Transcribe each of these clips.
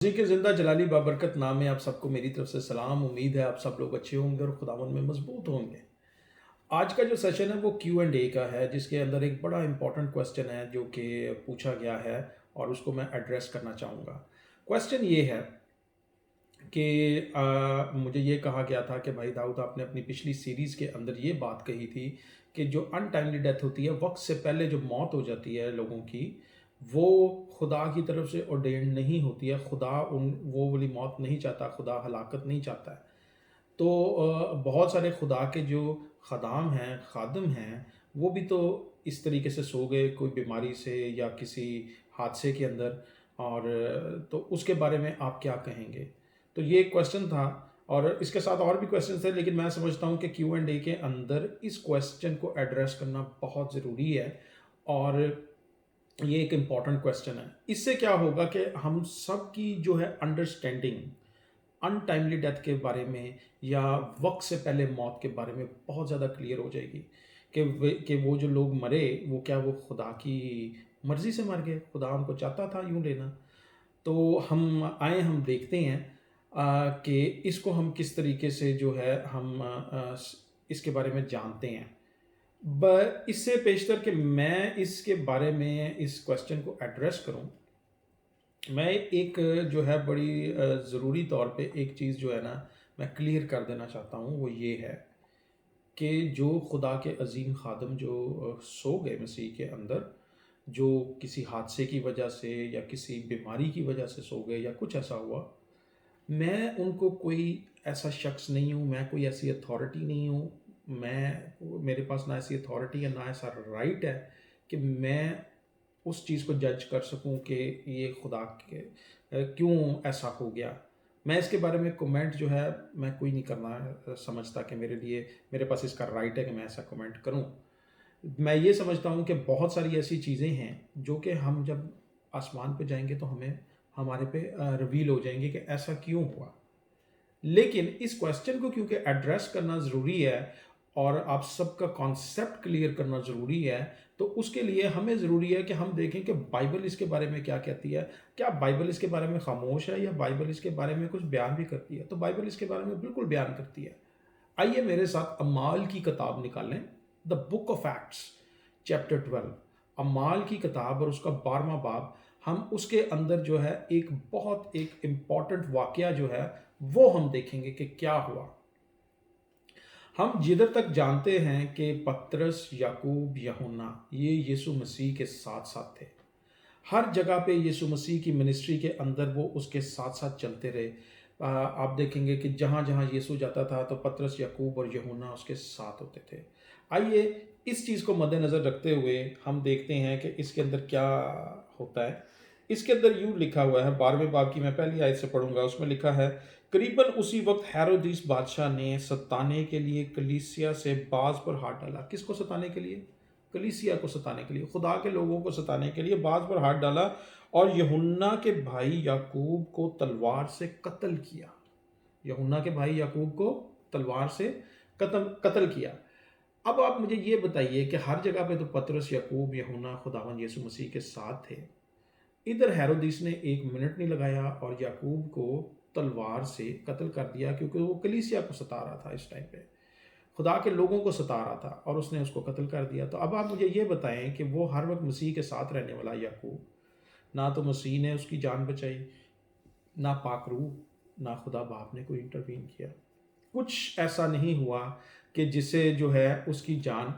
जी के ज़िंदा जलाली बाबरकत नाम में आप सबको मेरी तरफ से सलाम। उम्मीद है आप सब लोग अच्छे होंगे और खुदावंद में मजबूत होंगे। आज का जो सेशन है वो क्यू एंड ए का है, जिसके अंदर एक बड़ा इंपॉर्टेंट क्वेश्चन है जो कि पूछा गया है और उसको मैं एड्रेस करना चाहूँगा। क्वेश्चन ये है कि मुझे ये कहा गया था कि भाई दाऊद, आपने अपनी पिछली सीरीज़ के अंदर ये बात कही थी कि जो अनटाइमली डेथ होती है, वक्त से पहले जो मौत हो जाती है लोगों की, वो खुदा की तरफ से ऑर्डेन्ड नहीं होती है। खुदा उन वो वाली मौत नहीं चाहता, खुदा हलाकत नहीं चाहता है। तो बहुत सारे खुदा के जो खदाम हैं, खादम हैं, वो भी तो इस तरीके से सो गए, कोई बीमारी से या किसी हादसे के अंदर। और तो उसके बारे में आप क्या कहेंगे? तो ये एक क्वेश्चन था और इसके साथ और भी क्वेश्चन थे, लेकिन मैं समझता हूँ कि क्यू एंड ए के अंदर इस क्वेश्चन को एड्रेस करना बहुत ज़रूरी है। और ये एक इम्पॉर्टेंट क्वेश्चन है। इससे क्या होगा कि हम सब की जो है अंडरस्टैंडिंग अनटाइमली डेथ के बारे में या वक्त से पहले मौत के बारे में बहुत ज़्यादा क्लियर हो जाएगी कि वो जो लोग मरे, वो क्या वो खुदा की मर्ज़ी से मर गए, खुदा उनको चाहता था यूँ लेना। तो हम देखते हैं कि इसको हम किस तरीके से जो है इसके बारे में जानते हैं। इससे पेशतर कि मैं इसके बारे में इस क्वेश्चन को एड्रेस करूं, मैं एक जो है बड़ी ज़रूरी तौर पे एक चीज़ जो है ना, मैं क्लियर कर देना चाहता हूँ। वो ये है कि जो खुदा के अजीम खादम जो सो गए मसीह के अंदर, जो किसी हादसे की वजह से या किसी बीमारी की वजह से सो गए या कुछ ऐसा हुआ, मैं उनको कोई ऐसा शख्स नहीं हूँ, मैं कोई ऐसी अथॉरिटी नहीं हूँ। मेरे पास ना ऐसी अथॉरिटी है, ना ऐसा राइट है कि मैं उस चीज़ को जज कर सकूं कि ये खुदा के क्यों ऐसा हो गया। मैं इसके बारे में कमेंट जो है मैं कोई नहीं करना समझता कि मेरे पास इसका राइट है कि मैं ऐसा कमेंट करूं। मैं ये समझता हूं कि बहुत सारी ऐसी चीज़ें हैं जो कि हम जब आसमान पे जाएंगे तो हमें हमारे पे रिवील हो जाएंगे कि ऐसा क्यों हुआ। लेकिन इस क्वेश्चन को क्योंकि एड्रेस करना ज़रूरी है और आप सबका कॉन्सेप्ट क्लियर करना ज़रूरी है, तो उसके लिए हमें ज़रूरी है कि हम देखें कि बाइबल इसके बारे में क्या कहती है। क्या बाइबल इसके बारे में खामोश है या बाइबल इसके बारे में कुछ बयान भी करती है? तो बाइबल इसके बारे में बिल्कुल बयान करती है। आइए मेरे साथ अमाल की किताब निकालें, the book of acts chapter 12। अमाल की किताब और उसका 12वां बाब, हम उसके अंदर जो है एक इम्पॉर्टेंट वाकया जो है वो हम देखेंगे कि क्या हुआ। हम जिधर तक जानते हैं कि पतरस, याकूब, यूहन्ना ये यीशु मसीह के साथ साथ थे। हर जगह पे यीशु मसीह की मिनिस्ट्री के अंदर वो उसके साथ साथ चलते रहे। आप देखेंगे कि जहाँ जहाँ यीशु जाता था तो पतरस, याकूब और यूहन्ना उसके साथ होते थे। आइए इस चीज़ को मद्देनज़र रखते हुए हम देखते हैं कि इसके अंदर क्या होता है। इसके अंदर यूँ लिखा हुआ है, 12वें बाब की मैं पहली आयत से पढ़ूंगा। उसमें लिखा है, करीबन उसी वक्त हेरोदिस बादशाह ने सताने के लिए कलीसिया से बाज पर हाथ डाला। किसको सताने के लिए? कलीसिया को सताने के लिए, खुदा के लोगों को सताने के लिए बाज पर हाथ डाला और यूहन्ना के भाई याकूब को तलवार से कत्ल किया। यूहन्ना के भाई याकूब को तलवार से कत्ल किया। अब आप मुझे ये बताइए कि हर जगह पे तो पतरस, याकूब, यूहन्ना खुदावंद यीशु मसीह के साथ थे। इधर हेरोदिस ने एक मिनट नहीं लगाया और याकूब को तलवार से कत्ल कर दिया, क्योंकि वो कलीसिया को सता रहा था, इस टाइम पे खुदा के लोगों को सता रहा था और उसने उसको कत्ल कर दिया। तो अब आप मुझे ये बताएं कि वो हर वक्त मसीह के साथ रहने वाला याकूब, ना तो मसीह ने उसकी जान बचाई, ना पाक रूह, ना खुदा बाप ने कोई इंटरवीन किया। कुछ ऐसा नहीं हुआ कि जिससे जो है उसकी जान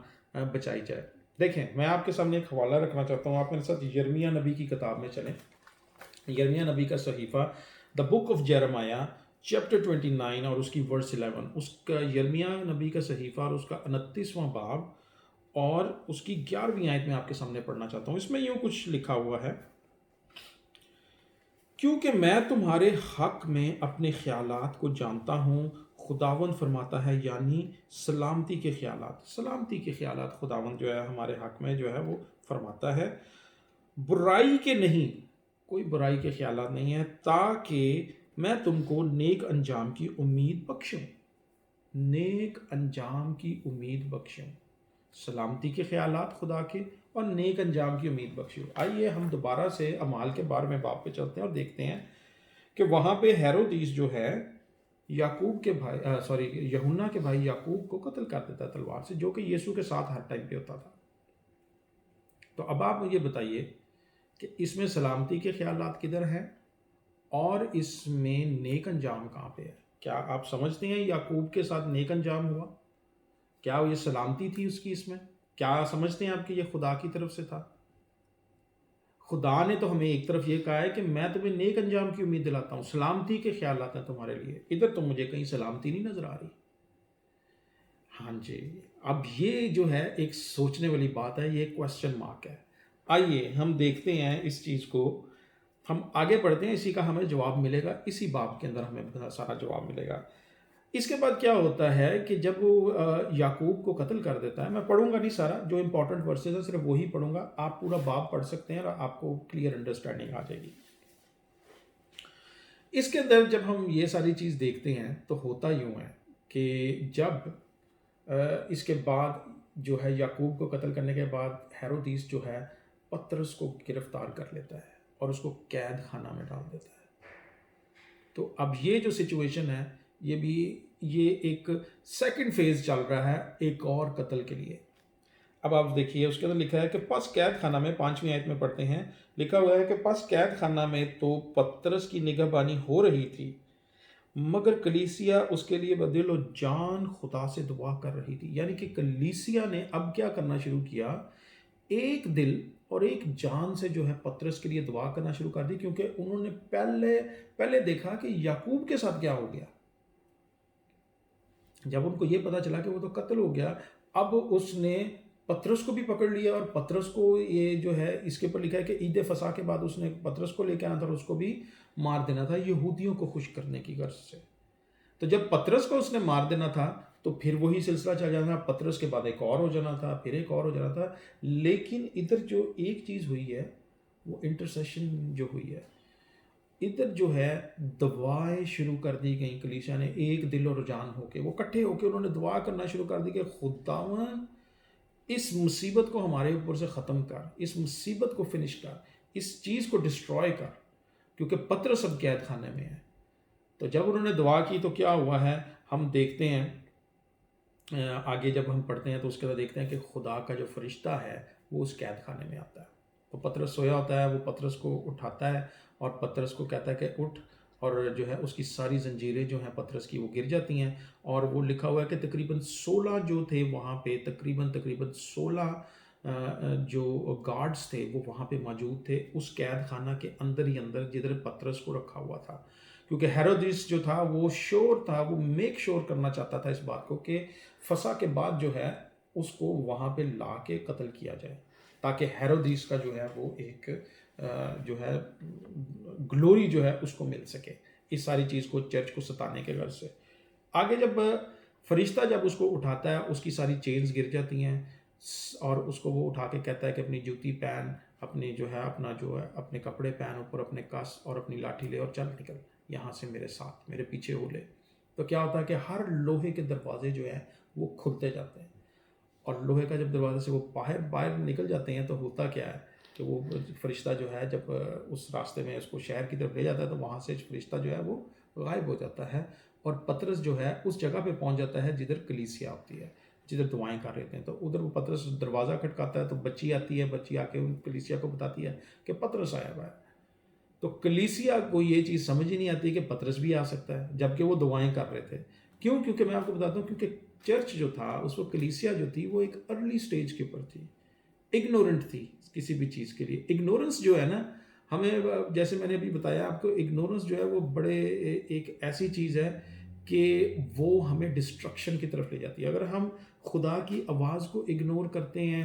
बचाई जाए। देखें, मैं आपके सामने एक हवाला रखना चाहता हूँ। आप मेरे साथ यिर्मयाह नबी की किताब में चलें। यिर्मयाह नबी का सहीफ़ा, the book of Jeremiah chapter 29 और उसकी वर्स 11। उसका यिर्मयाह नबी का सहीफ़ा और उसका 29वां बाब और उसकी 11वीं आयत में आपके सामने पढ़ना चाहता हूँ। इसमें यूँ कुछ लिखा हुआ है, क्योंकि मैं तुम्हारे हक में अपने ख्यालात को जानता हूँ, खुदावंद फरमाता है, यानी सलामती के ख्यालात। सलामती के ख्यालात खुदावंद जो है हमारे हक में जो है वो फरमाता है, बुराई के नहीं, कोई बुराई के ख्यालात नहीं है, ताकि मैं तुमको नेक अंजाम की उम्मीद बख्शूं। नेक अंजाम की उम्मीद बख्शूं। सलामती के ख्यालात खुदा के और नेक अंजाम की उम्मीद बख्शूं। आइए हम दोबारा से अमाल के बारे में बाप पे चलते हैं और देखते हैं کہ وہاں پہ ہیرودیس جو ہے یعقوب کے بھائی یہونا کے بھائی یعقوب کو قتل کر دیتا ہے تلوار سے، جو کہ یسوع کے ساتھ ہر ٹائم پہ ہوتا تھا۔ تو اب آپ مجھے بتائیے کہ اس میں سلامتی کے خیالات کدھر ہیں اور اس میں نیک انجام کہاں پہ ہے؟ کیا آپ سمجھتے ہیں یعقوب کے ساتھ نیک انجام ہوا؟ کیا یہ سلامتی تھی اس کی؟ اس میں کیا سمجھتے ہیں آپ کہ یہ خدا کی طرف سے تھا؟ خدا نے تو ہمیں ایک طرف یہ کہا ہے کہ میں تمہیں نیک انجام کی امید دلاتا ہوں، سلامتی کے خیالات ہیں تمہارے لیے۔ ادھر تو مجھے کہیں سلامتی نہیں نظر آ رہی۔ ہاں جی، اب یہ جو ہے ایک سوچنے والی بات ہے، یہ کوسچن مارک ہے۔ آئیے ہم دیکھتے ہیں اس چیز کو، ہم آگے بڑھتے ہیں، اسی کا ہمیں جواب ملے گا، اسی باب کے اندر ہمیں سارا جواب ملے گا۔ اس کے بعد کیا ہوتا ہے کہ جب وہ یعقوب کو قتل کر دیتا ہے، میں پڑھوں گا نہیں سارا، جو امپورٹنٹ ورسز ہیں صرف وہی پڑھوں گا، آپ پورا باب پڑھ سکتے ہیں اور آپ کو کلیئر انڈرسٹینڈنگ آ جائے گی۔ اس کے اندر جب ہم یہ ساری چیز دیکھتے ہیں تو ہوتا یوں ہے کہ جب اس کے بعد جو ہے یعقوب کو قتل کرنے کے بعد ہیرودیس جو ہے پطرس کو گرفتار کر لیتا ہے اور اس کو قید خانہ میں ڈال دیتا ہے۔ تو اب یہ جو سچویشن ہے یہ ایک سیکنڈ فیز چل رہا ہے ایک اور قتل کے لیے۔ اب آپ دیکھیے اس کے اندر لکھا ہے کہ پس قید خانہ میں، 5ویں آیت میں پڑھتے ہیں، لکھا ہوا ہے کہ پس قید خانہ میں تو پطرس کی نگہبانی ہو رہی تھی، مگر کلیسیا اس کے لیے بدل و جان خدا سے دعا کر رہی تھی۔ یعنی کہ کلیسیا نے اب کیا کرنا شروع کیا، ایک دل اور ایک جان سے جو ہے پطرس کے لیے دعا کرنا شروع کر دی، کیونکہ انہوں نے پہلے دیکھا کہ یعقوب کے ساتھ کیا ہو گیا۔ جب ان کو یہ پتا چلا کہ وہ تو قتل ہو گیا، اب اس نے پطرس کو بھی پکڑ لیا، اور پطرس کو یہ جو ہے اس کے اوپر لکھا ہے کہ عید فصح کے بعد اس نے پطرس کو لے کے آنا تھا اور اس کو بھی مار دینا تھا یہودیوں کو خوش کرنے کی غرض سے۔ تو جب پطرس کو اس نے مار دینا تھا تو پھر وہی سلسلہ چل جانا تھا، پطرس کے بعد ایک اور ہو جانا تھا، پھر ایک اور ہو جانا تھا۔ لیکن ادھر جو ایک چیز ہوئی ہے وہ انٹرسیشن جو ہوئی ہے، ادھر جو ہے دعائیں شروع کر دی گئیں، کلیسیا نے ایک دل اور جان ہو کے، وہ کٹھے ہو کے انہوں نے دعا کرنا شروع کر دی کہ خداوند اس مصیبت کو ہمارے اوپر سے ختم کر، اس مصیبت کو فنش کر، اس چیز کو ڈسٹروائے کر، کیونکہ پطرس اب قید خانے میں ہے۔ تو جب انہوں نے دعا کی تو کیا ہوا ہے، ہم دیکھتے ہیں آگے جب ہم پڑھتے ہیں تو اس کے بعد دیکھتے ہیں کہ خدا کا جو فرشتہ ہے وہ اس قید خانے میں آتا ہے۔ تو پطرس سویا ہوتا ہے، وہ پطرس کو اٹھاتا ہے اور پطرس کو کہتا ہے کہ اٹھ، اور جو ہے اس کی ساری زنجیریں جو ہیں پطرس کی وہ گر جاتی ہیں، اور وہ لکھا ہوا ہے کہ تقریباً 16 جو تھے وہاں پہ، تقریباً 16 جو گارڈز تھے وہ وہاں پہ موجود تھے اس قید خانہ کے اندر ہی اندر جدھر پطرس کو رکھا ہوا تھا، کیونکہ ہیرودیس جو تھا وہ شور تھا، وہ میک شور کرنا چاہتا تھا اس بات کو کہ فسح کے بعد جو ہے اس کو وہاں پہ لا کے قتل کیا جائے، تاکہ ہیرودیس کا جو ہے وہ ایک جو ہے گلوری جو ہے اس کو مل سکے، اس ساری چیز کو چرچ کو ستانے کے غرض سے۔ آگے جب فرشتہ جب اس کو اٹھاتا ہے اس کی ساری چینز گر جاتی ہیں، اور اس کو وہ اٹھا کے کہتا ہے کہ اپنی جوتی پہن، اپنی جو ہے اپنے کپڑے پہن، اوپر اپنے کس اور اپنی لاٹھی لے اور چل نکل یہاں سے میرے ساتھ، میرے پیچھے ہو لے۔ تو کیا ہوتا ہے کہ ہر لوہے کے دروازے جو ہیں وہ کھلتے جاتے ہیں، اور لوہے کا جب دروازے سے وہ باہر نکل جاتے ہیں تو ہوتا کیا ہے کہ وہ فرشتہ جو ہے جب اس راستے میں اس کو شہر کی طرف لے جاتا ہے تو وہاں سے فرشتہ جو ہے وہ غائب ہو جاتا ہے، اور پطرس جو ہے اس جگہ پہ پہنچ جاتا ہے جدھر کلیسیا ہوتی ہے، جدھر دعائیں کر رہے ہیں۔ تو ادھر وہ پطرس دروازہ کھٹکاتا ہے تو بچی آتی ہے، بچی آ کے ان کلیسیا کو بتاتی ہے کہ پطرس آیا ہوا ہے۔ تو کلیسیا کو یہ چیز سمجھ ہی نہیں آتی کہ پطرس بھی آ سکتا ہے، جبکہ وہ دعائیں کر رہے تھے۔ کیوں؟ کیونکہ میں آپ کو بتاتا ہوں، کیونکہ چرچ جو تھا اس وقت، کلیسیا جو تھی وہ ایک ارلی سٹیج کے اوپر تھی، اگنورنٹ تھی کسی بھی چیز کے لیے۔ اگنورنس جو ہے نا، ہمیں جیسے میں نے ابھی بتایا آپ کو، اگنورنس جو ہے وہ بڑے ایک ایسی چیز ہے کہ وہ ہمیں ڈسٹرکشن کی طرف لے جاتی ہے۔ اگر ہم خدا کی آواز کو اگنور کرتے ہیں،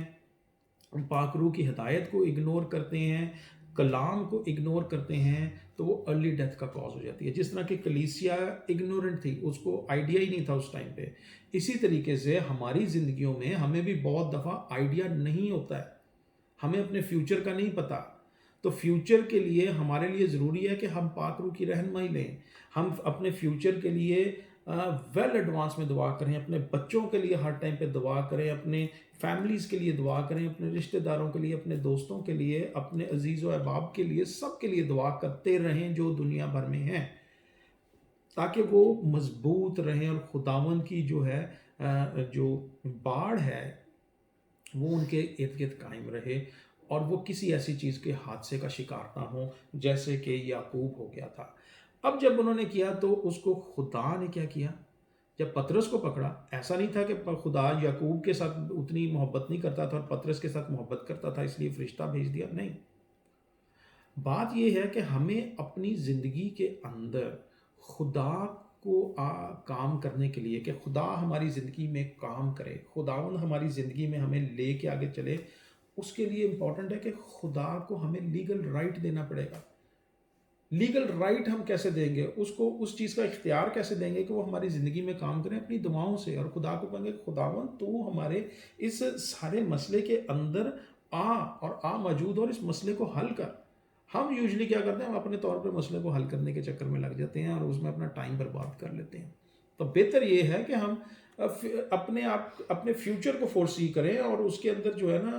پاک روح کی ہدایت کو اگنور کرتے ہیں، کلام کو اگنور کرتے ہیں، تو وہ ارلی ڈیتھ کا کاز ہو جاتی ہے۔ جس طرح کہ کلیسیا اگنورنٹ تھی، اس کو آئیڈیا ہی نہیں تھا اس ٹائم پہ، اسی طریقے سے ہماری زندگیوں میں ہمیں بھی بہت دفعہ آئیڈیا نہیں ہوتا ہے، ہمیں اپنے فیوچر کا نہیں پتا۔ تو فیوچر کے لیے ہمارے لیے ضروری ہے کہ ہم پاک روح کی رہنمائی لیں، ہم اپنے فیوچر کے لیے वेल एडवांस में दुआ करें, अपने बच्चों के लिए हर टाइम पे दुआ करें, अपने फैमिलीज़ के लिए दुआ करें, अपने रिश्तेदारों के लिए, अपने दोस्तों के लिए, अपने अजीज़ व अहबाब के लिए, सब के लिए दुआ करते रहें जो दुनिया भर में हैं, ताकि वो मजबूत रहें और खुदावंद की जो है जो बाढ़ है वो उनके इर्द गिर्द कायम रहे, और वो किसी ऐसी चीज़ के हादसे का शिकार ना हो जैसे कि याकूब हो गया था। अब जब उन्होंने किया तो उसको खुदा ने क्या किया, जब पतरस को पकड़ा, ऐसा नहीं था कि खुदा याकूब के साथ उतनी मोहब्बत नहीं करता था और पतरस के साथ मोहब्बत करता था इसलिए फरिश्ता भेज दिया, नहीं। बात यह है कि हमें अपनी ज़िंदगी के अंदर खुदा को काम करने के लिए, कि खुदा हमारी ज़िंदगी में काम करे, खुदावंद हमारी ज़िंदगी में हमें ले के आगे चले, उसके लिए इम्पॉर्टेंट है कि खुदा को हमें लीगल राइट देना पड़ेगा। लीगल राइट हम कैसे देंगे उसको, उस चीज़ का इख्तियार कैसे देंगे कि वो हमारी ज़िंदगी में काम करें, अपनी दुआओं से, और खुदा को कहेंगे खुदावंद तू हमारे इस सारे मसले के अंदर आ मौजूद और इस मसले को हल कर। हम यूजुअली क्या करते हैं, हम अपने तौर पर मसले को हल करने के चक्कर में लग जाते हैं और उसमें अपना टाइम बर्बाद कर लेते हैं। तो बेहतर ये है कि हम अपने फ्यूचर को फोरसी करें और उसके अंदर जो है ना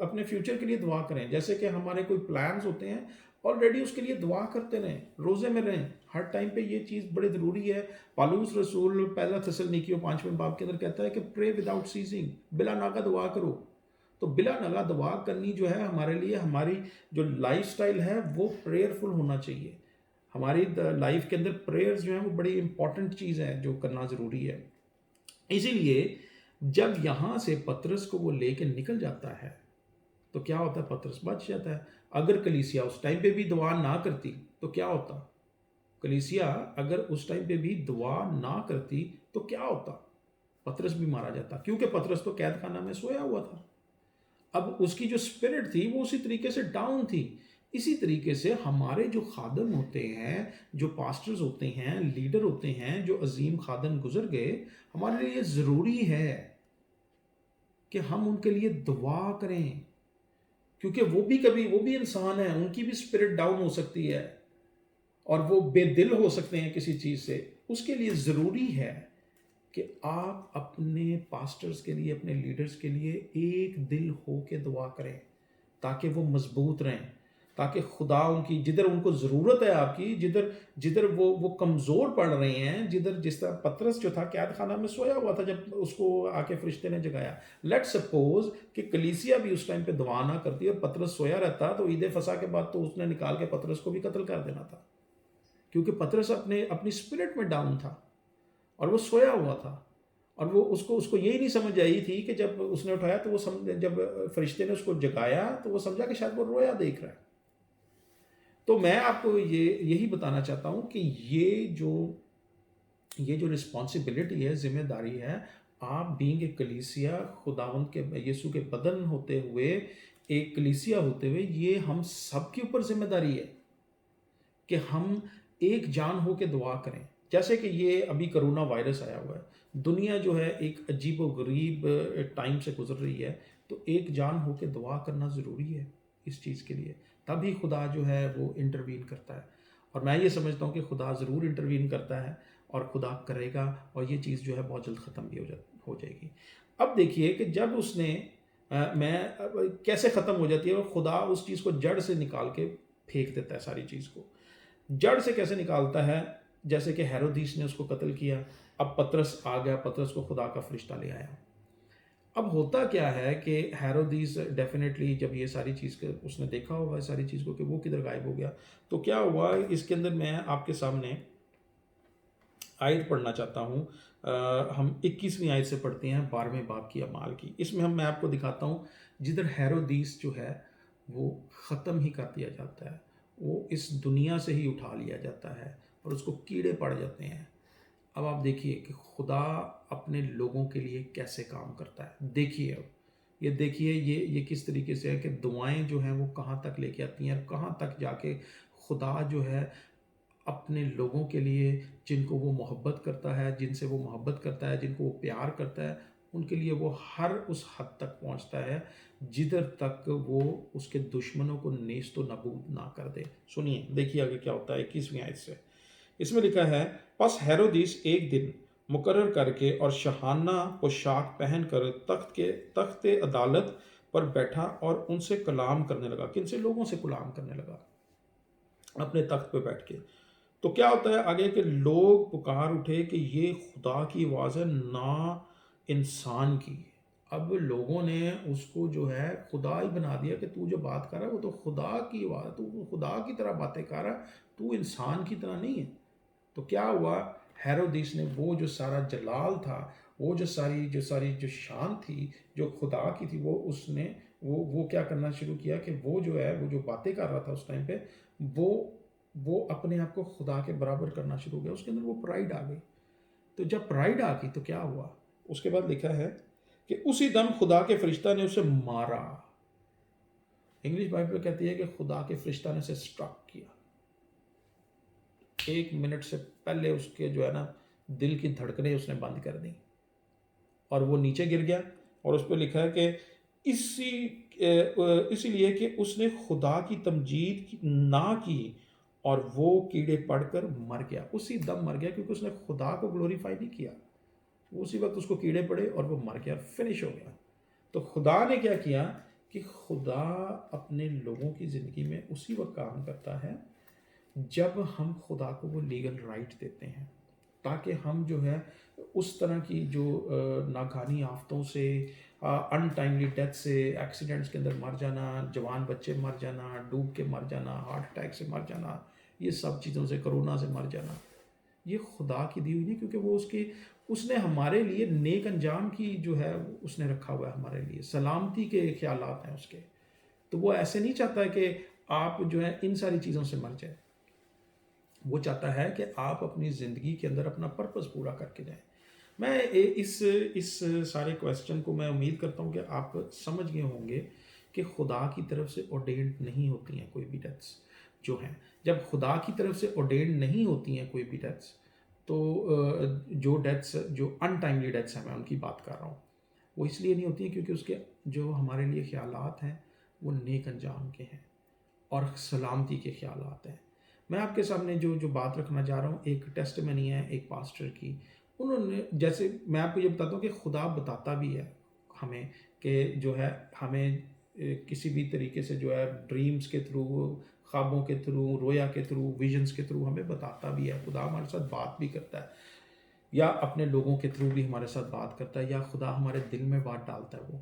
अपने फ्यूचर के लिए दुआ करें। जैसे कि हमारे कोई प्लान्स होते हैं, ऑलरेडी उसके लिए दुआ करते रहें, रोज़े में रहें, हर टाइम पे ये चीज़ बड़ी ज़रूरी है। पालूस रसूल पहला थेसलुनीकियों 5वें बाब के अंदर कहता है कि प्रे विदाउट सीजिंग, बिला नागा दुआ करो। तो बिला नगा दुआ करनी जो है हमारे लिए, हमारी जो लाइफस्टाइल है वो प्रेयरफुल होना चाहिए। हमारी लाइफ के अंदर प्रेयर्स जो है वो बड़ी इंपॉर्टेंट चीज़ है जो करना ज़रूरी है। इसीलिए जब यहाँ से पतरस को वो लेके निकल जाता है तो क्या होता है, पतरस बच जाता है। अगर कलीसिया उस टाइम पे भी दुआ ना करती तो क्या होता, कलीसिया अगर उस टाइम पे भी दुआ ना करती तो क्या होता, पतरस भी मारा जाता, क्योंकि पतरस तो कैद खाना में सोया हुआ था। अब उसकी जो स्पिरिट थी वो उसी तरीके से डाउन थी। इसी तरीके से हमारे जो खादम होते हैं, जो पास्टर्स होते हैं, लीडर होते हैं, जो अजीम खादम गुजर गए, हमारे लिए ज़रूरी है कि हम उनके लिए दुआ करें, क्योंकि वो भी इंसान है, उनकी भी स्पिरिट डाउन हो सकती है और वो बेदिल हो सकते हैं किसी चीज़ से। उसके लिए ज़रूरी है कि आप अपने पास्टर्स के लिए, अपने लीडर्स के लिए एक दिल हो के दुआ करें ताकि वो मजबूत रहें, ताकि खुदा उनकी जिधर उनको ज़रूरत है आपकी, जिधर जिधर वो कमज़ोर पड़ रहे हैं, जिधर जिस तरह पतरस जो था कैद खाना में सोया हुआ था जब उसको आके फरिश्ते ने जगाया। लेट सपोज कि कलीसिया भी उस टाइम पे दुआ ना करती और पतरस सोया रहता, तो ईद फसा के बाद तो उसने निकाल के पतरस को भी कत्ल कर देना था, क्योंकि पतरस अपनी स्पिरिट में डाउन था और वो सोया हुआ था। और वो उसको यही नहीं समझ आई थी कि जब उसने उठाया तो जब फरिश्ते ने उसको जगाया तो वो समझा कि शायद वो रोया देख रहा है। तो मैं आपको यही बताना चाहता हूँ कि ये जो रिस्पॉन्सिबिलिटी है, जिम्मेदारी है, आप बीइंग ए कलीसिया, खुदावंद के यीशु के बदन होते हुए, एक कलीसिया होते हुए, ये हम सब के ऊपर जिम्मेदारी है कि हम एक जान हो के दुआ करें। जैसे कि ये अभी कोरोना वायरस आया हुआ है, दुनिया जो है एक अजीब व गरीब टाइम से गुजर रही है, तो एक जान हो के दुआ करना ज़रूरी है इस चीज़ के लिए, तभी खुदा जो है वो इंटरवीन करता है। और मैं ये समझता हूँ कि खुदा ज़रूर इंटरवीन करता है और खुदा करेगा, और ये चीज़ जो है बहुत जल्द ख़त्म भी हो जाएगी। अब देखिए कि जब उसने कैसे ख़त्म हो जाती है, और खुदा उस चीज़ को जड़ से निकाल के फेंक देता है सारी चीज़ को। जड़ से कैसे निकालता है, जैसे कि हेरोदीस ने उसको कत्ल किया, अब पतरस आ गया, पतरस को खुदा का फरिश्ता ले आया। अब होता क्या है कि हेरोदीस डेफिनेटली जब ये सारी चीज़ उसने देखा होगा सारी चीज़ को कि वो किधर गायब हो गया, तो क्या हुआ, इसके अंदर मैं आपके सामने आयत पढ़ना चाहता हूँ। हम 21वीं आयत से पढ़ते हैं 12वें बाब की अमाल की। इसमें मैं आपको दिखाता हूँ जिधर हेरोदीस जो है वो ख़त्म ही कर दिया जाता है, वो इस दुनिया से ही उठा लिया जाता है और उसको कीड़े पड़ जाते हैं। अब आप देखिए कि खुदा अपने लोगों के लिए कैसे काम करता है। देखिए अब देखिए ये किस तरीके से है कि दुआएं जो हैं वो कहाँ तक लेके आती हैं, कहाँ तक जाके खुदा जो है अपने लोगों के लिए, जिनको वो मोहब्बत करता है, जिनसे वो मोहब्बत करता है, जिनको वो प्यार करता है, उनके लिए वो हर उस हद तक पहुंचता है जिधर तक वो उसके दुश्मनों को नेस्त व नबूद ना कर दे। सुनिए, देखिए आगे क्या होता है 21वीं आयत से। इसमें लिखा है, बस हेरोदिस एक दिन مقرر کر کے اور شاہانہ پوشاک پہن کر تخت عدالت پر بیٹھا اور ان سے کلام کرنے لگا. کن سے؟ لوگوں سے کلام کرنے لگا اپنے تخت پہ بیٹھ کے. تو کیا ہوتا ہے آگے کہ لوگ پکار اٹھے کہ یہ خدا کی آواز ہے نہ انسان کی. اب لوگوں نے اس کو جو ہے خدا ہی بنا دیا کہ تو جو بات کر رہا ہے وہ تو خدا کی آواز ہے، تو خدا کی طرح باتیں کر رہا ہے، تو انسان کی طرح نہیں ہے. تو کیا ہوا، ہیرودیس نے وہ جو سارا جلال تھا، وہ جو ساری جو شان تھی جو خدا کی تھی، وہ اس نے وہ کیا کرنا شروع کیا کہ وہ جو ہے وہ جو باتیں کر رہا تھا اس ٹائم پہ، وہ اپنے آپ کو خدا کے برابر کرنا شروع کیا. اس کے اندر وہ پرائڈ آ گئی. تو جب پرائڈ آ گئی تو کیا ہوا، اس کے بعد لکھا ہے کہ اسی دم خدا کے فرشتہ نے اسے مارا. انگلش بائبل کہتی ہے کہ خدا کے فرشتہ نے اسے سٹرک کیا. 1 منٹ سے پہلے اس کے جو ہے نا دل کی دھڑکنیں اس نے بند کر دیں اور وہ نیچے گر گیا. اور اس پہ لکھا ہے کہ اسی لیے کہ اس نے خدا کی تمجید نہ کی اور وہ کیڑے پڑ کر مر گیا. اسی دم مر گیا کیونکہ اس نے خدا کو گلوریفائی نہیں کیا. اسی وقت اس کو کیڑے پڑے اور وہ مر گیا، فنش ہو گیا. تو خدا نے کیا کیا کہ خدا اپنے لوگوں کی زندگی میں اسی وقت کام کرتا ہے جب ہم خدا کو وہ لیگل رائٹ دیتے ہیں، تاکہ ہم جو ہے اس طرح کی جو ناگہانی آفتوں سے، ان ٹائملی ڈیتھ سے، ایکسیڈنٹس کے اندر مر جانا، جوان بچے مر جانا، ڈوب کے مر جانا، ہارٹ اٹیک سے مر جانا، یہ سب چیزوں سے، کرونا سے مر جانا، یہ خدا کی دی ہوئی نہیں، کیونکہ وہ اس نے ہمارے لیے نیک انجام کی جو ہے اس نے رکھا ہوا ہے، ہمارے لیے سلامتی کے خیالات ہیں اس کے. تو وہ ایسے نہیں چاہتا ہے کہ آپ جو ہے ان ساری چیزوں سے مر جائیں. وہ چاہتا ہے کہ آپ اپنی زندگی کے اندر اپنا پرپس پورا کر کے جائیں. میں اس سارے کویسچن کو میں امید کرتا ہوں کہ آپ سمجھ گئے ہوں گے کہ خدا کی طرف سے ordained نہیں ہوتی ہیں کوئی بھی ڈیتھس جو ہیں. جب خدا کی طرف سے ordained نہیں ہوتی ہیں کوئی بھی ڈیتھس، تو جو ڈیتھس جو ان ٹائملی ڈیتھس ہیں، میں ان کی بات کر رہا ہوں، وہ اس لیے نہیں ہوتی ہیں کیونکہ اس کے جو ہمارے لیے خیالات ہیں وہ نیک انجام کے ہیں اور سلامتی کے خیالات ہیں. میں آپ کے سامنے جو بات رکھنا چاہ رہا ہوں ایک ٹیسٹ میں نہیں ہے ایک پاسٹر کی. انہوں نے، جیسے میں آپ کو یہ بتاتا ہوں کہ خدا بتاتا بھی ہے ہمیں کہ جو ہے ہمیں کسی بھی طریقے سے جو ہے ڈریمز کے تھرو، خوابوں کے تھرو، رویا کے تھرو، ویژنز کے تھرو ہمیں بتاتا بھی ہے. خدا ہمارے ساتھ بات بھی کرتا ہے، یا اپنے لوگوں کے تھرو بھی ہمارے ساتھ بات کرتا ہے، یا خدا ہمارے دل میں بات ڈالتا ہے. وہ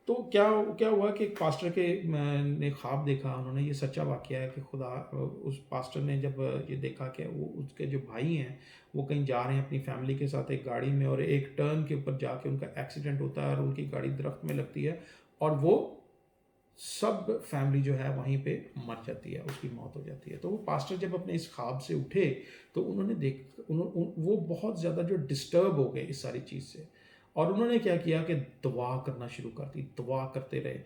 تو کیا ہوا کہ ایک پاسٹر کے میں نے خواب دیکھا. انہوں نے، یہ سچا واقعہ ہے کہ خدا، اس پاسٹر نے جب یہ دیکھا کہ وہ اس کے جو بھائی ہیں وہ کہیں جا رہے ہیں اپنی فیملی کے ساتھ ایک گاڑی میں، اور ایک ٹرن کے اوپر جا کے ان کا ایکسیڈنٹ ہوتا ہے اور ان کی گاڑی درخت میں لگتی ہے اور وہ سب فیملی جو ہے وہیں پہ مر جاتی ہے، اس کی موت ہو جاتی ہے. تو وہ پاسٹر جب اپنے اس خواب سے اٹھے تو انہوں نے وہ بہت زیادہ جو ڈسٹرب ہو گئے اس ساری چیز سے، اور انہوں نے کیا کیا کہ دعا کرنا شروع کر دی. دعا کرتے رہے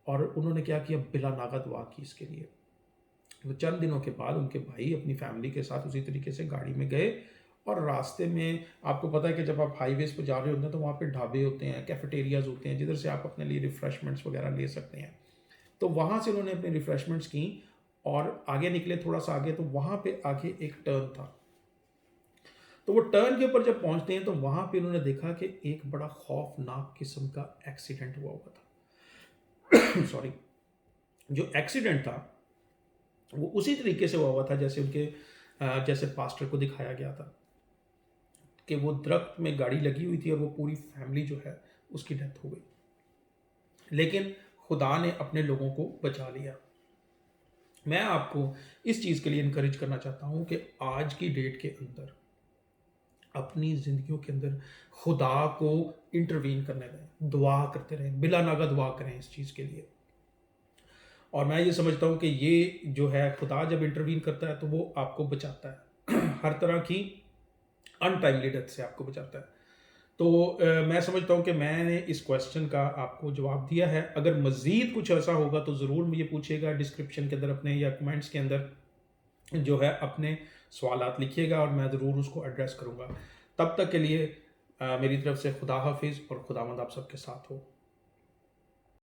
اور انہوں نے کیا کیا، بلا ناغہ دعا کی اس کے لیے. تو چند دنوں کے بعد ان کے بھائی اپنی فیملی کے ساتھ اسی طریقے سے گاڑی میں گئے، اور راستے میں آپ کو پتہ ہے کہ جب آپ ہائی ویز پہ جا رہے ہوتے ہیں تو وہاں پہ ڈھابے ہوتے ہیں، کیفیٹیریاز ہوتے ہیں جدھر سے آپ اپنے لیے ریفریشمنٹس وغیرہ لے سکتے ہیں. تو وہاں سے انہوں نے اپنے ریفریشمنٹس کی اور آگے نکلے تھوڑا سا آگے، تو وہاں پہ آگے ایک ٹرن تھا. تو وہ ٹرن کے اوپر جب پہنچتے ہیں تو وہاں پہ انہوں نے دیکھا کہ ایک بڑا خوفناک قسم کا ایکسیڈنٹ ہوا تھا. سوری. جو ایکسیڈنٹ تھا وہ اسی طریقے سے ہوا تھا جیسے ان کے جیسے پاسٹر کو دکھایا گیا تھا کہ وہ درخت میں گاڑی لگی ہوئی تھی اور وہ پوری فیملی جو ہے اس کی ڈیتھ ہو گئی، لیکن خدا نے اپنے لوگوں کو بچا لیا. میں آپ کو اس چیز کے لیے انکریج کرنا چاہتا ہوں کہ آج کی ڈیٹ کے اندر اپنی زندگیوں کے اندر خدا کو انٹروین کرنے دیں، دعا کرتے رہیں، بلا ناغہ دعا کریں اس چیز کے لیے. اور میں یہ سمجھتا ہوں کہ یہ جو ہے خدا جب انٹروین کرتا ہے تو وہ آپ کو بچاتا ہے، ہر طرح کی ان ٹائملی ڈیتھ سے آپ کو بچاتا ہے. تو میں سمجھتا ہوں کہ میں نے اس کویسچن کا آپ کو جواب دیا ہے. اگر مزید کچھ ایسا ہوگا تو ضرور مجھے پوچھیے گا ڈسکرپشن کے اندر اپنے، یا کمنٹس کے اندر جو ہے اپنے سوالات لکھیے گا اور میں ضرور اس کو ایڈریس کروں گا. تب تک کے لیے میری طرف سے خدا حافظ، اور خداوند آپ سب کے ساتھ ہو.